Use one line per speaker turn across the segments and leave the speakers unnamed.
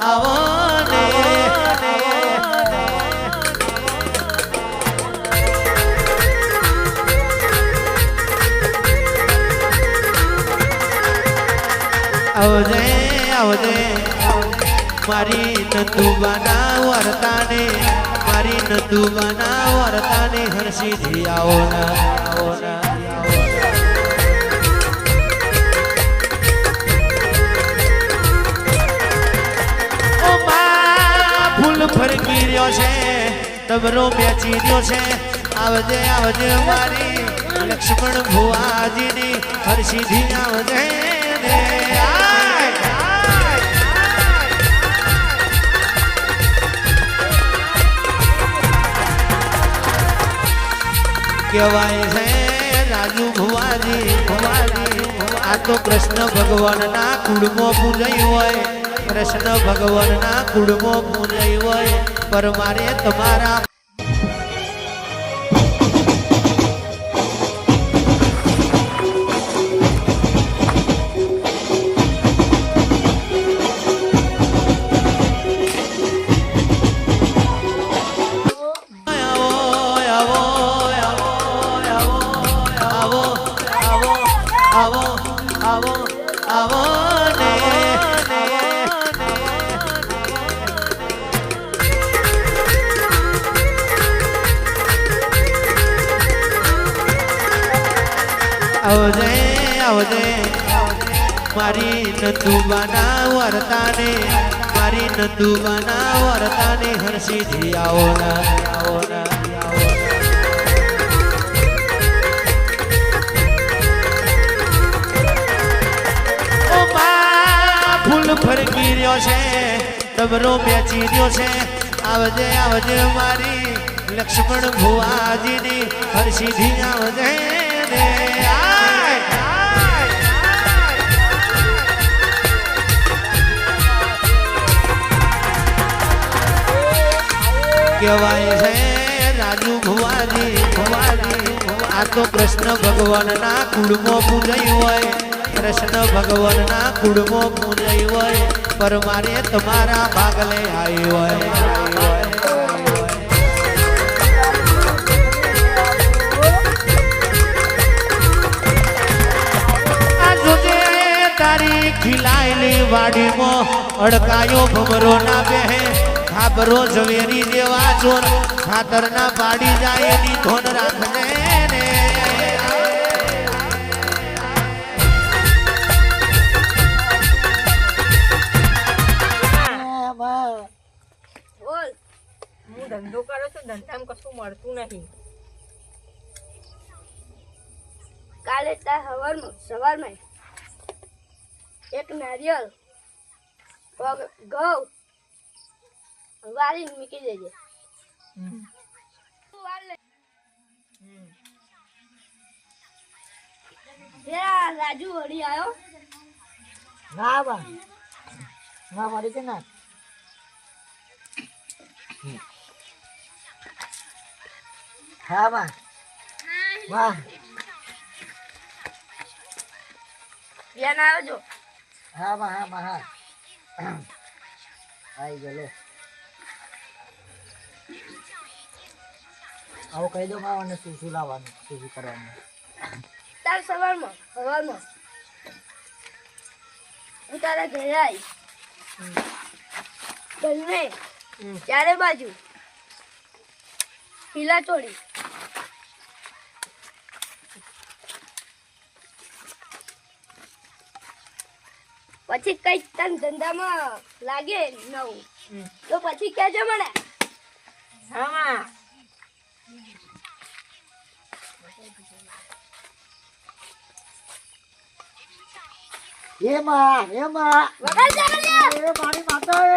આવો ને આવજે આવજે મારી નંદુબાના વર્તાને મારી નંદુબાના વર્તાને હરસીથી આવો ના આવો ના ફૂલ ફરકી રહ્યો છે તબરો બેચી રહ્યો છે આવજે આવજે મારી લક્ષ્મણ ભુવાજીની હરસીથી આવજે ને કહેવાય છે રાજુ ભુવાજી ભુવાજી આ તો કૃષ્ણ ભગવાનના કુળમાં પૂજાઈ હોય કૃષ્ણ ભગવાનના કુળમાં પૂજાઈ હોય પર મારે તમારા આવો આવો આવો ને આવજે આવજે મારી નંદુબાના વર્તાને મારી નંદુબાના વર્તાને હરસીથી આવો ના આવો ના ફરકી રહ્યો છે તબરો બેચી રહ્યો છે આવજે આવજે મારી લક્ષ્મણ ભુવાજીની હરસીથી આવજે ને કહેવાય છે રાજુ ભુવાજી ભુવાજી આ તો કૃષ્ણ ભગવાનના કુળમાં પૂજાઈ હોય કૃષ્ણ ભગવાનના કુળમાં પૂજાઈ હોય પર મારે તમારા ભાગલે આવી હોય આ જોજે તારી ખીલાયેલી વાડીમાં અડકાયો ભમરો ના બેહે ખાબરો ઝવેરી જેવા ચોર ખાતર ના પાડી જાય એની ધોન રાખને ને
ધંધો કરો છો ધંધામાં કશું મળતું નહીં
કાલે સવારમાં એક નારિયેળ ઘઉં વાળીને મૂકી દેજે રાજુ વળી આવ્યો
ના બા ના મારી કે ના હા બા વાહ
યાન આવજો
હા બા હા બા હા આઈ ગયો આવો કહી દો માવાને શું શું લાવવાનું શું શું કરવાનું
તાર સવારમાં હું તારા ઘરે આવી બંને ચારે બાજુ પીલા ચોળી પછી કઈક તન ધંધામાં લાગે નવું તો પછી કહેજો મને
હા એમાં
વગાડ દે
એ મારી માતા એ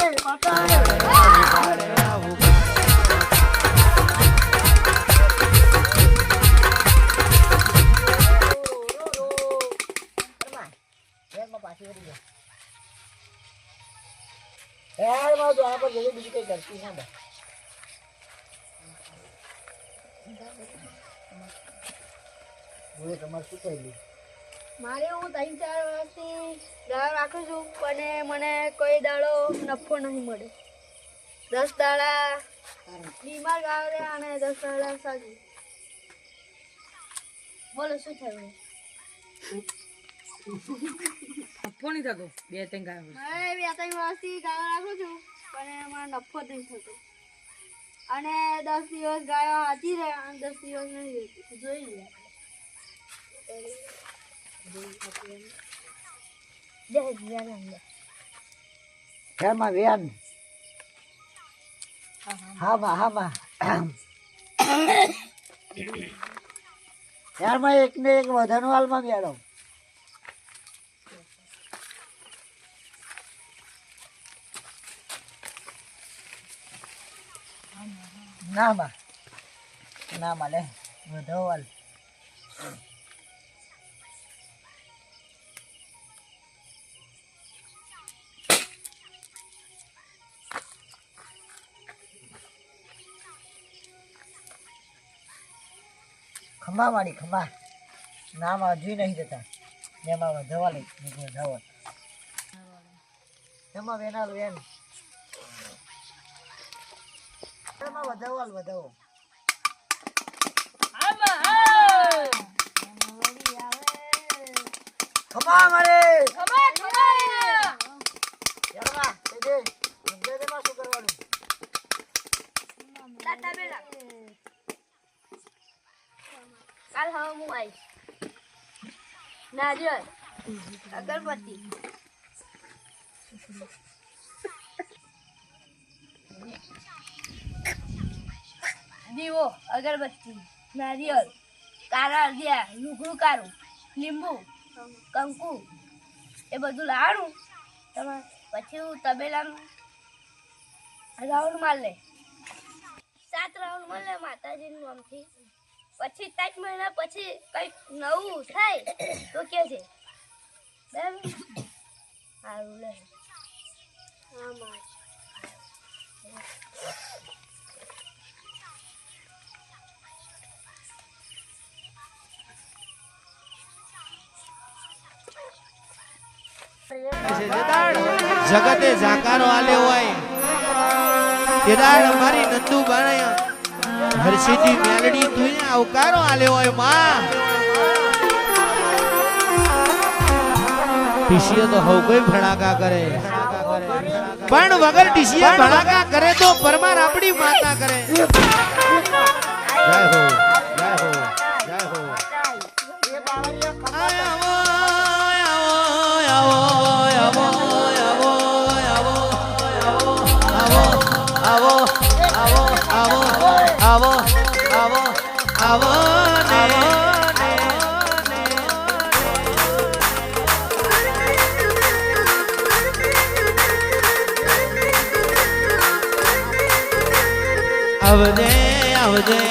પાછી વળી ગયો યાર મારો દ્વારા પર જઈએ બીજું કઈ કરતી ના બા બોલો તમારે શું થયેલું
મારે હું 3-4 વર્ષથી ગાયો રાખું છું પણ મને કોઈ દાડો નફો નહીં મળે. 10 દાડા બીમાર ગાયો રે અને 10 દાડા સાજી. બોલો શું થયું?
નફો નહીં થતો 2-3 ગાયો.
મારે 2-3 વર્ષથી ગાયો રાખું છું પણ એમાં નફો જ નહીં થતો. અને 10 દિવસ ગાયો હાથી રહે અને 10 દિવસ નહીં રહેતી. જોઈ લે.
ઘરમાં વેન હામાં યારમાં એક ને એક વધારનો હાલમાં મેળો નામાં લે વધો હાલ ખંભા વાળી ખંભા નામાં હજુ નહીં જતા એમાં વધવા લે વધાવો એમાં વેનાલ વેન એમાં વધાવો ખંભા મારે યારમાં તે દે માં શું કરવાનું
કાલ હવે હું આવીશ. નારિયેળ, અગરબત્તી, દીવો, અગરબત્તી, નારિયેળ, કારા અળદિયા, લુગડું કારું, લીંબુ, કંકુ એ બધું લાવવાનું. તમારે પછી હું તબેલામાં રાઉન્ડ માર લે. 7 રાઉન્ડ મળે માતાજીનું નામથી. પછી 3 મહિના પછી કંઈક નવું થાય તો કે છે બરાબર. સારું લે.
જગતે જાકારો આલે હોય કેદાર મારી નંદુ બાણયા હરસિદ્ધિ મેલડી તું આવકારો આલે હોય માં. ટીસીએ તો હવ કોઈ ભણાકા કરે પણ વગર ટીસીએ ભણાકા કરે તો પરમાર આપણી માતા કરે. જય હો જય હો જય હો. આવો ને આવજે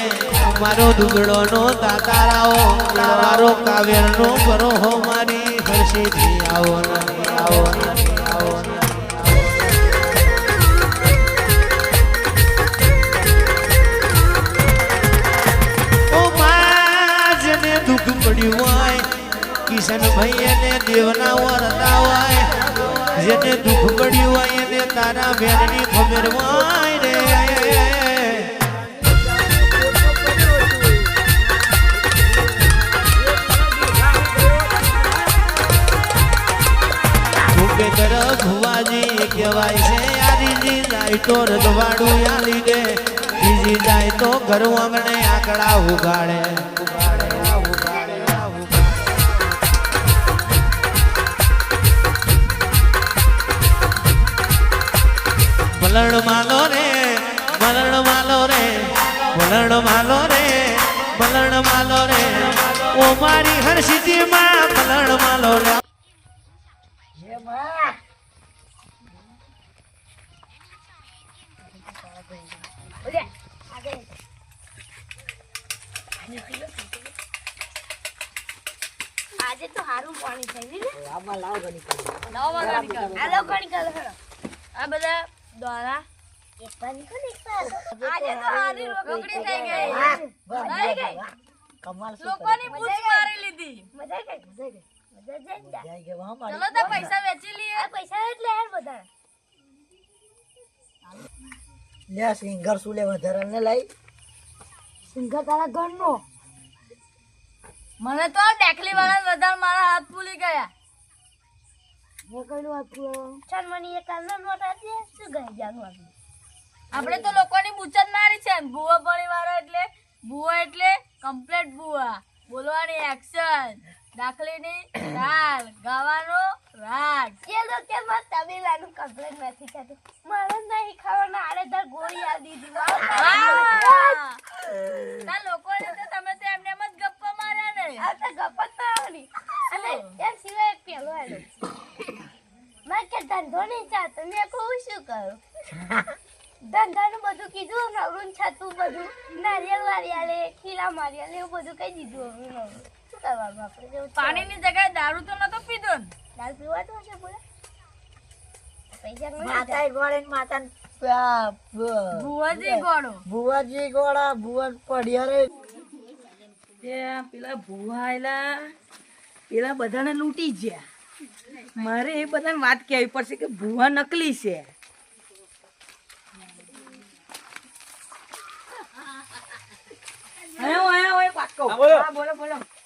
મારો દુગડો નો તાતારાઓ મારો કાવ્ય નો બરોહો મારી હર્ષિથી આવો આવો આવો. દુઃખ પડ્યું હોય કિશન ભાઈ એને દેવના વરતા હોય જેને દુઃખ પડ્યું હોય એને તારા વેરની ખબર હોય રે. ભૂપેન્દ્ર ભુવાજી કહેવાય છે યારીજી જાય તો રજવાડું યાલી દે બીજી જાય તો ઘર આંગણે આંકડા ઉગાડે. મલણ માલો રે મલણ માલો રે મલણ માલો રે મલણ માલો રે ઓ મારી હર્ષિદ્ધિ માં મલણ માલો રે.
આજે તો સારું પાણી થઈ ગયું.
આમાં લાવ ગણી કાઢો.
આ બધા દ્વારા આજે તો હારી રોકડી થઈ ગઈ.
કમાલ
લોકોની પૂછ મારી લીધી. મજા ગઈ.
જાય કે વાહ માડી
ચલો તો પૈસા વેચી લઈએ.
પૈસા એટલે યાર બધા
લે સિંગર શું લે વધારે ને લઈ
સિંગર તારા ઘરનો
મને તો આ ટેકલી વાળા વધારે મારા હાથ ફૂલી ગયા.
મેં કહ્યું આ પૂરો ચાલ મને એક કાલનો નોટ આપજે શું ગઈ જાનું આપી
આપણે તો લોકોની બુચત મારી છે. ભૂવો પડી વાળો એટલે ભૂવો એટલે કમ્પ્લીટ ભૂવા. બોલવાની એક્શન, દાખલીની તાલ, ગાવાનો રાગ.
કે તો કે માર તબેલાનું કમ્પ્લેટ નથી થતું મારે નહીં ખાવાના આડેધડ ગોળી આ દીધી
હા. ના લોકોને તો તમે તો એમને એમ જ ગપ્પા માર્યા ને.
આ તો ગપત આવની અને એમ સિવાય એક પેલો આલો મેં કે ધંધો નહીં ચાલતો મેં કહું શું કરું ધંધાનું બધું કીધું નવરું ને છતું બધું નારિયેળ વારિયાલે ખીલા મારિયાલે એવું બધું કહી દીધું હવે નવરું શું કરવાનું આપણે જેવું
પાણીની જગ્યાએ દારૂ તો નતો પીધો ને.
દાલ પીવાતું હશે બોલે પૈસા નહીં
માતા ગોળે ને માતા
ભૂવાજી ગોળો.
ભુવાજી ગોળા ભુવન પડ્યા રે
પેલા ભૂવા આયલા પેલા બધાને લૂંટી ગયા. મારે એ બધાને વાત કહેવી પડશે કે ભૂવા નકલી છે.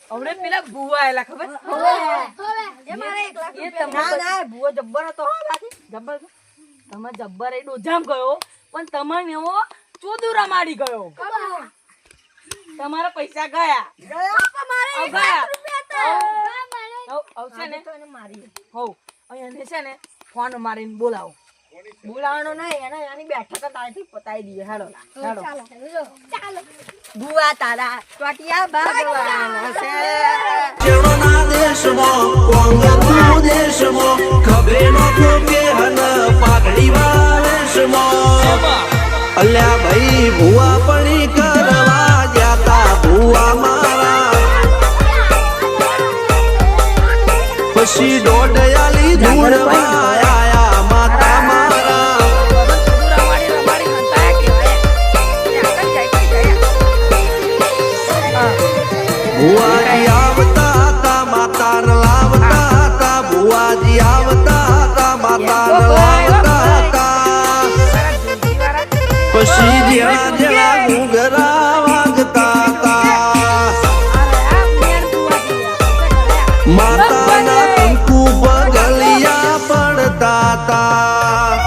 હમણે પેલા ભૂવા આયલા ખબર
એ મારે 1 લાખ
એ ના ભૂવો જબ્બર હતો હો બાકી જબ્બર હતો. તમે જબ્બર એ ડોજામ ગયો પણ તમને એવો ચોદુરા મારી ગયો. તમારા પૈસા ગયા આવશે ને
મારી
હોવ અહીંયા છે ને ફોન મારીને બોલાવો. બોલાવાનો નહીં એને એની બેઠક તારીથી પતાવી દઈએ. હેડો હેડો
ચાલો
ભૂવા તારા ચોટિયા ભગવાન છે.
ચેડોના દેશમાં કોંગો દેશમાં ખબે નતો કે હન પાઘડી વાળેશમાં અલ્યા ભાઈ ભુવા પણી કરવા જાતા ભુવા મારા પછી દોડયાલી ધૂળવા આયા માતા મારા ભુવાજી આવતા હતા માતા લાવતા હતા ભુવાજી આવતા હતા માતા લાવતા હતા પછી જેવા જેવા ઘૂઘરા વાગતા હતા માતાના કંકુ પગલિયા પડતા હતા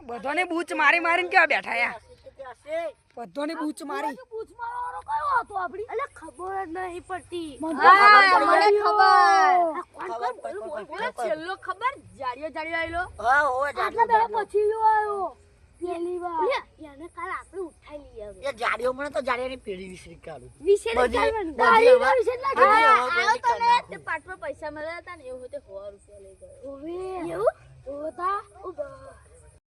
બધાને બૂચ મારી મારીને કેવા બેઠા યા બધાને બૂચ મારી
પૂછ મારવાનો કયો હતો આપડી અલે ખબર જ નહીં પડતી
મને છેલ્લો ખબર જાડિયો આવેલો.
હા હો
આટલા દાડા પછી લો આવ્યો પહેલી વાર એને કાલ આપણે ઉઠાઈ લઈએ હવે
એ જાડીઓ મને તો જાડીઓની પેઢી વિસરી કાઢું
વિશે
બધી-
નહીં
બધી
ગાડીના
હવે-
વિશે ના
બધી હવે
આવ્યો તો ને
નાખું.
તે પાટમાં પૈસા મળ્યા હતા ને એવું તે 100 રૂપિયા લઈ ગયો.
એવું ઓતા